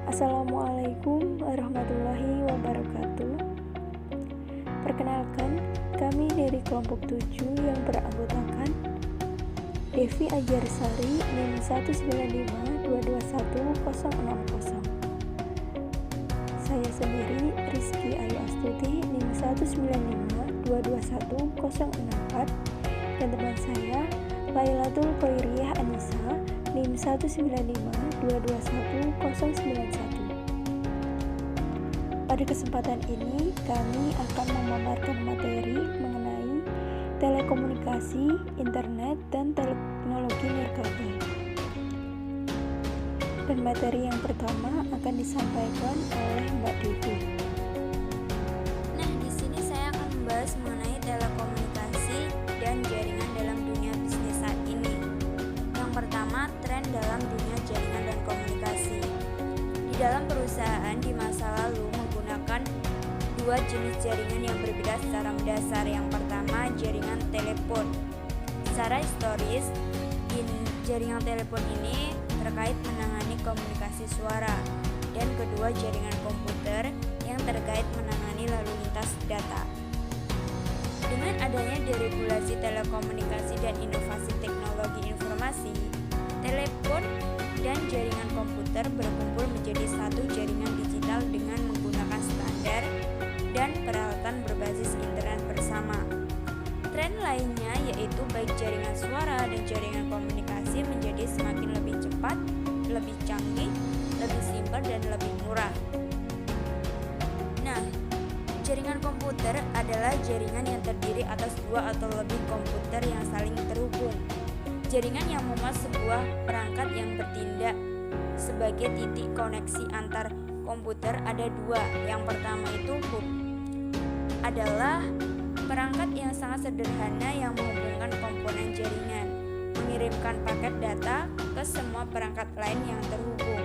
Assalamualaikum warahmatullahi wabarakatuh. Perkenalkan, kami dari kelompok 7 yang beranggotakan Devi Ajarsari NIM 195221060. Saya sendiri Rizky Ayu Astuti NIM 195221064 dan teman saya Lailatul Khairiyah Anissa NIM 195221091. Pada kesempatan ini, kami akan memaparkan materi mengenai telekomunikasi, internet, dan teknologi nirkabel. Dan materi yang pertama akan disampaikan oleh Mbak Devi. Nah, di sini saya akan membahas mengenai telekomunikasi dan jaringan dalam dunia bisnis saat ini. Yang pertama, tren dalam dunia jaringan dan komunikasi. Di dalam perusahaan di masa lalu menggunakan dua jenis jaringan yang berbeda secara mendasar. Yang pertama, jaringan telepon. Secara historis, jaringan telepon ini terkait menangani komunikasi suara, dan kedua jaringan komputer yang terkait menangani lalu lintas data. Dengan adanya deregulasi telekomunikasi dan inovasi teknologi informasi, telepon dan jaringan komputer berkumpul menjadi satu jaringan digital dengan menggunakan standar dan peralatan berbasis internet bersama. Tren lainnya yaitu baik jaringan suara dan jaringan komunikasi menjadi semakin lebih cepat, lebih canggih, lebih simpel, dan lebih murah. Nah, jaringan komputer adalah jaringan yang terdiri atas dua atau lebih komputer yang saling terhubung. Jaringan yang memuat sebuah perangkat yang bertindak sebagai titik koneksi antar komputer ada dua. Yang pertama itu hub, adalah perangkat yang sangat sederhana yang menghubungkan komponen jaringan, mengirimkan paket data ke semua perangkat lain yang terhubung.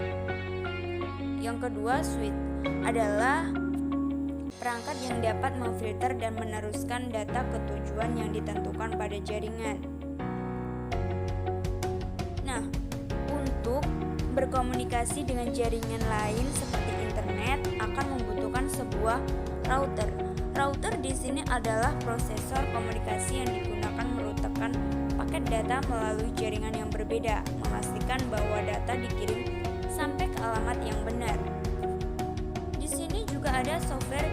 Yang kedua, switch, adalah perangkat yang dapat memfilter dan meneruskan data ke tujuan yang ditentukan pada jaringan. Nah, untuk berkomunikasi dengan jaringan lain seperti internet akan membutuhkan sebuah router. Router di sini adalah prosesor komunikasi yang digunakan merutekan paket data melalui jaringan yang berbeda, memastikan bahwa data dikirim sampai ke alamat yang benar. Di sini juga ada software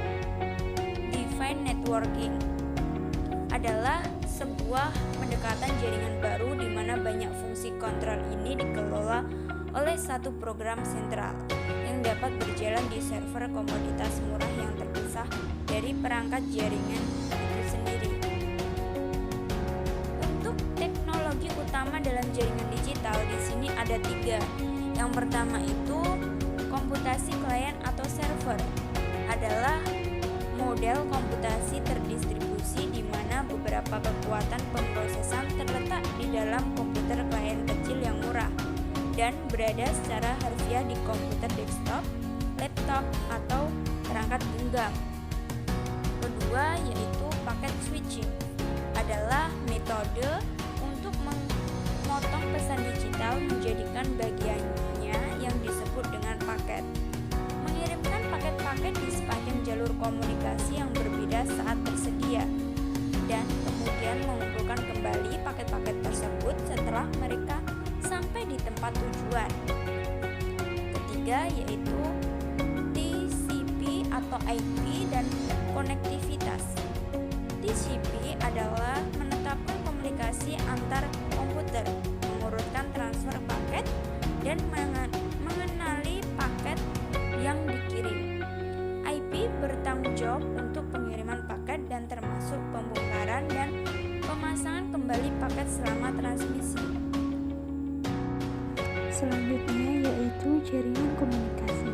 defined networking, adalah sebuah pendekatan jaringan baru di mana banyak fungsi kontrol ini dikelola oleh satu program sentral yang dapat berjalan di server komoditas murah yang terpisah dari perangkat jaringan itu sendiri. Untuk teknologi utama dalam jaringan digital di sini ada tiga. Yang pertama itu komputasi klien atau server, adalah model komputasi terdistribusi di mana beberapa kekuatan pemrosesan terletak di dalam komputer klien kecil yang murah dan berada secara harfiah di komputer desktop, laptop, atau perangkat genggam. Kedua yaitu paket switching, adalah metode untuk memotong pesan digital menjadikan bagiannya yang disebut dengan paket, mengirimkan paket-paket di sepanjang jalur komunikasi yang berbeda saat tersedia, dan kemudian mengumpulkan kembali paket-paket tersebut setelah mereka sampai di tempat tujuan. Ketiga yaitu TCP atau IP dan konektivitas. TCP adalah menetapkan komunikasi antar komputer, mengurutkan transfer paket, dan mengenali paket yang dikirim. IP bertanggung jawab untuk pengiriman paket dan termasuk pembongkaran dan pemasangan kembali paket selama transmisi. Selanjutnya yaitu jaringan komunikasi.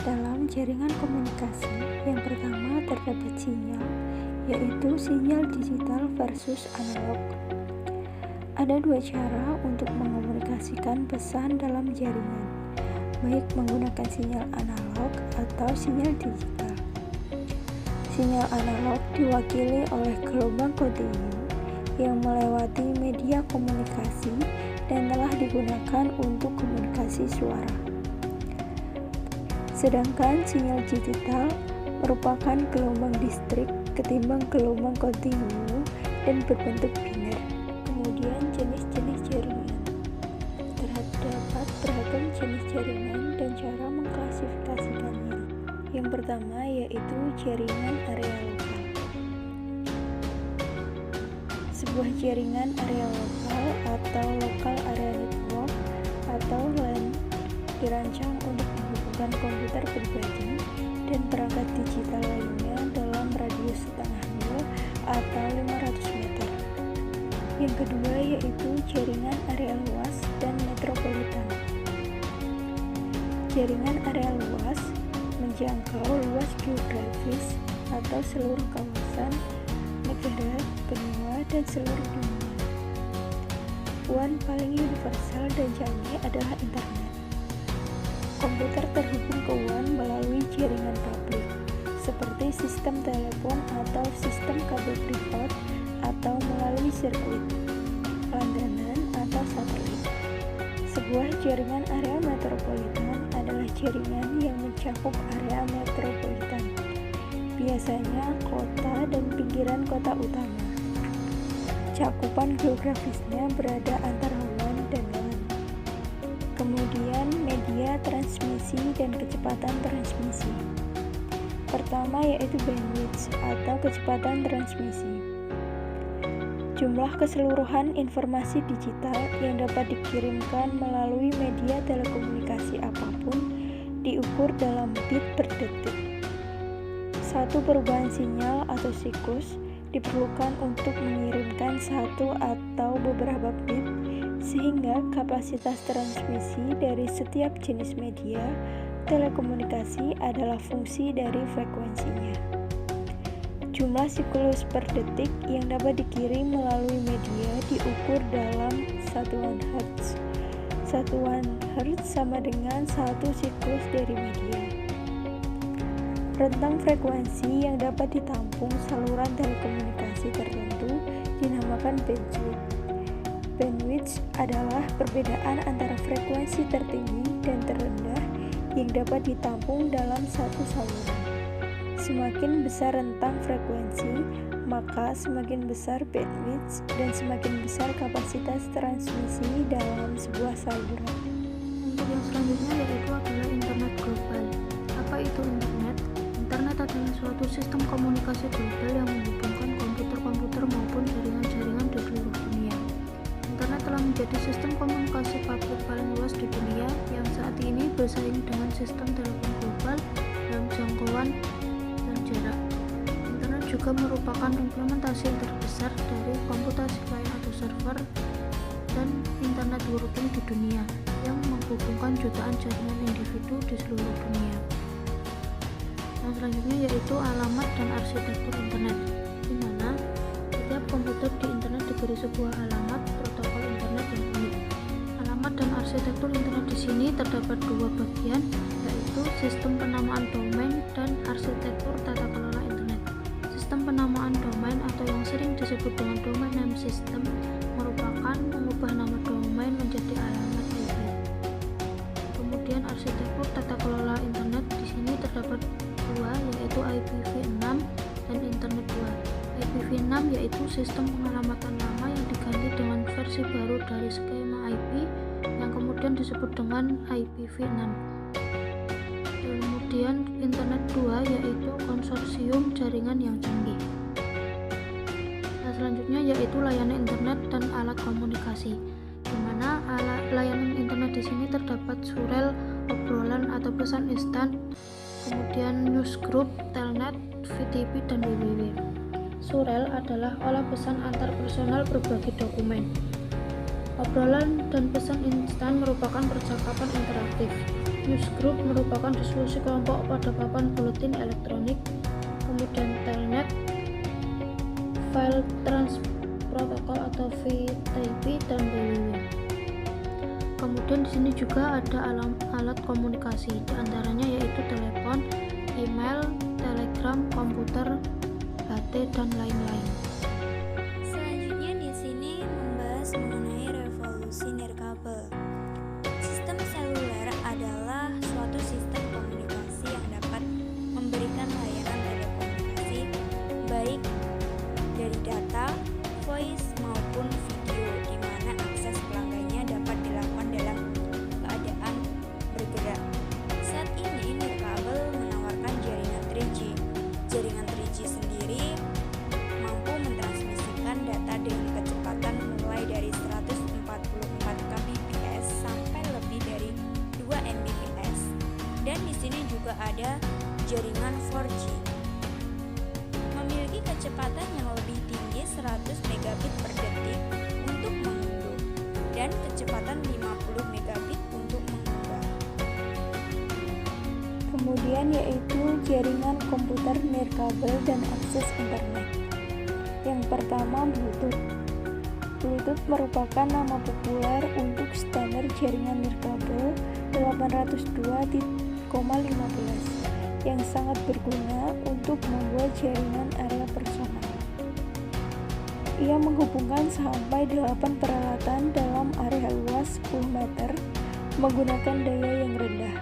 Dalam jaringan komunikasi, yang pertama terdapat sinyal, yaitu sinyal digital versus analog. Ada dua cara untuk mengomunikasikan pesan dalam jaringan, baik menggunakan sinyal analog atau sinyal digital. Sinyal analog diwakili oleh gelombang kontinu yang melewati media komunikasi dan telah digunakan untuk komunikasi suara. Sedangkan sinyal digital merupakan gelombang distrik ketimbang gelombang kontinu dan berbentuk biner. Kemudian jenis-jenis jaringan. Terdapat beragam jenis jaringan dan cara mengklasifikasikannya. Yang pertama yaitu jaringan area lokal. Sebuah jaringan area lokal atau local area network atau LAN dirancang untuk menghubungkan komputer pribadi dan perangkat digital lainnya dalam radius setengah mil atau 500 meter. Yang kedua yaitu jaringan area luas dan metropolitan. Jaringan area luas menjangkau luas geografis atau seluruh kawasan, negara, benua, dan seluruh dunia. WAN paling universal dan canggih adalah internet. Komputer terhubung ke WAN melalui jaringan publik, seperti sistem telepon atau sistem kabel privat atau melalui sirkuit, langganan, atau satelit. Sebuah jaringan area metropolitan adalah jaringan yang mencakup area metropolitan, biasanya kota dan pinggiran kota utama. Cakupan geografisnya berada antara WAN dan LAN. Kemudian media transmisi dan kecepatan transmisi. Pertama yaitu bandwidth atau kecepatan transmisi. Jumlah keseluruhan informasi digital yang dapat dikirimkan melalui media telekomunikasi apapun diukur dalam bit per detik. Satu perubahan sinyal atau siklus diperlukan untuk mengirimkan satu atau beberapa bit, sehingga kapasitas transmisi dari setiap jenis media telekomunikasi adalah fungsi dari frekuensinya. Jumlah siklus per detik yang dapat dikirim melalui media diukur dalam satuan Hertz. Satuan Hertz sama dengan satu siklus dari media. Rentang frekuensi yang dapat ditampung saluran telekomunikasi tertentu dinamakan bandwidth. Bandwidth adalah perbedaan antara frekuensi tertinggi dan terendah yang dapat ditampung dalam satu saluran. Semakin besar rentang frekuensi, maka semakin besar bandwidth dan semakin besar kapasitas transmisi dalam sebuah saluran. Untuk yang selanjutnya yaitu adalah internet global. Apa itu internet? Internet adalah suatu sistem komunikasi global yang menghubungkan komputer-komputer maupun jaringan-jaringan di seluruh dunia. Internet telah menjadi sistem komunikasi publik paling luas di dunia yang saat ini bersaing dengan sistem telepon global dalam jangkauan dan jarak. Internet juga merupakan implementasi terbesar dari komputasi klien atau server dan internet working di dunia yang menghubungkan jutaan jaringan individu di seluruh dunia. Yang selanjutnya yaitu alamat dan arsitektur internet, di mana setiap komputer di internet diberi sebuah alamat protokol internet yang unik. Alamat dan arsitektur internet di sini terdapat dua bagian, yaitu sistem penamaan domain dan arsitektur tata kelola internet. Sistem penamaan domain atau yang sering disebut dengan domain name system merupakan mengubah nama domain menjadi alamat IP. Kemudian arsitektur tata kelola internet di sini terdapat dua, yaitu IPv6 dan Internet 2. IPv6 yaitu sistem pengalamatan lama yang diganti dengan versi baru dari skema IP yang kemudian disebut dengan IPv6. Kemudian Internet 2 yaitu konsorsium jaringan yang canggih. Nah, selanjutnya yaitu layanan internet dan alat komunikasi, di mana layanan internet di sini terdapat surel, obrolan atau pesan instan, kemudian newsgroup, telnet, VTP, dan www. Surel adalah olah pesan antar personal berbagi dokumen. Obrolan dan pesan instan merupakan percakapan interaktif. Newsgroup merupakan diskusi kelompok pada papan buletin elektronik. Kemudian telnet, file trans protokol atau VTP, dan www. Kemudian di sini juga ada alat komunikasi, diantaranya yaitu telepon, email, telegram, komputer, HT, dan lain-lain. Selanjutnya di sini membahas mengenai revolusi nirkabel. Sistem seluler adalah suatu sistem komunikasi Kemudian di sini juga ada jaringan 4G. Memiliki kecepatan yang lebih tinggi 100 megabit per detik untuk mengunduh dan kecepatan 50 megabit untuk mengunggah. Kemudian yaitu jaringan komputer nirkabel dan akses internet. Yang pertama, Bluetooth. Bluetooth merupakan nama populer untuk standar jaringan nirkabel 802.15 yang sangat berguna untuk membuat jaringan area personal. Ia menghubungkan sampai 8 peralatan dalam area luas 10 meter menggunakan daya yang rendah,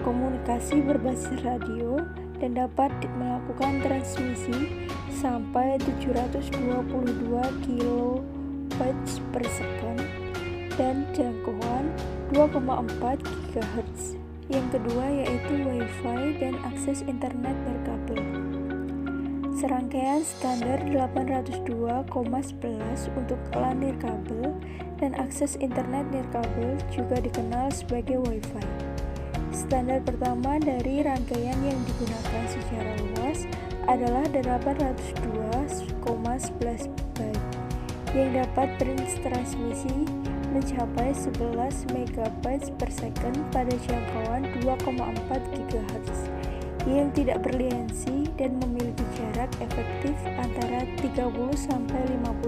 komunikasi berbasis radio, dan dapat melakukan transmisi sampai 722 kilobytes per second dan jangkauan 2,4 GHz. Yang kedua yaitu Wi-Fi dan akses internet nirkabel. Serangkaian standar 802,11 untuk LAN nirkabel dan akses internet nirkabel juga dikenal sebagai Wi-Fi. Standar pertama dari rangkaian yang digunakan secara luas adalah 802,11 byte yang dapat bertransmisi mencapai 11 MB per second pada jangkauan 2,4 GHz yang tidak berliansi dan memiliki jarak efektif antara 30-50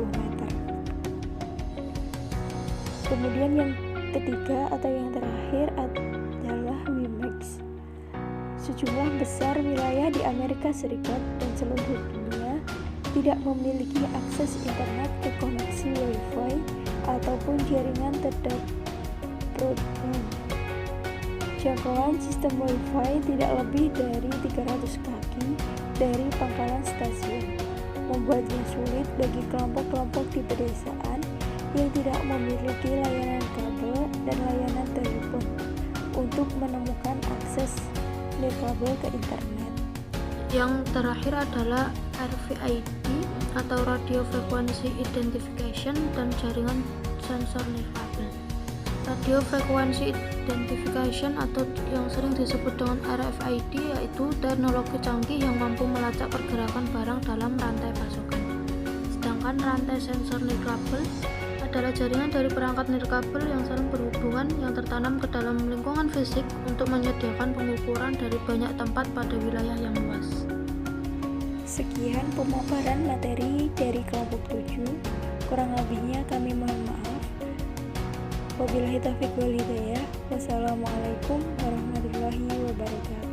meter. Kemudian yang ketiga atau yang terakhir adalah WiMAX. Sejumlah besar wilayah di Amerika Serikat dan seluruh dunia tidak memiliki akses internet ke koneksi Wi-Fi ataupun jaringan tetap broadband. Jangkauan sistem Wi-Fi tidak lebih dari 300 kaki dari pangkalan stasiun, membuatnya sulit bagi kelompok-kelompok di pedesaan yang tidak memiliki layanan kabel dan layanan telepon untuk menemukan akses nirkabel ke internet. Yang terakhir adalah RFID atau Radio Frequency Identification dan jaringan sensor nirkabel. Radio Frequency Identification atau yang sering disebut dengan RFID yaitu teknologi canggih yang mampu melacak pergerakan barang dalam rantai pasokan. Sedangkan rantai sensor nirkabel adalah jaringan dari perangkat nirkabel yang saling berhubungan yang tertanam ke dalam lingkungan fisik untuk menyediakan pengukuran dari banyak tempat pada wilayah yang luas. Sekian pemaparan materi dari kelompok 7. Kurang lebihnya kami mohon maaf. Wabillahi taufiq wal hidayah. Wassalamualaikum warahmatullahi wabarakatuh.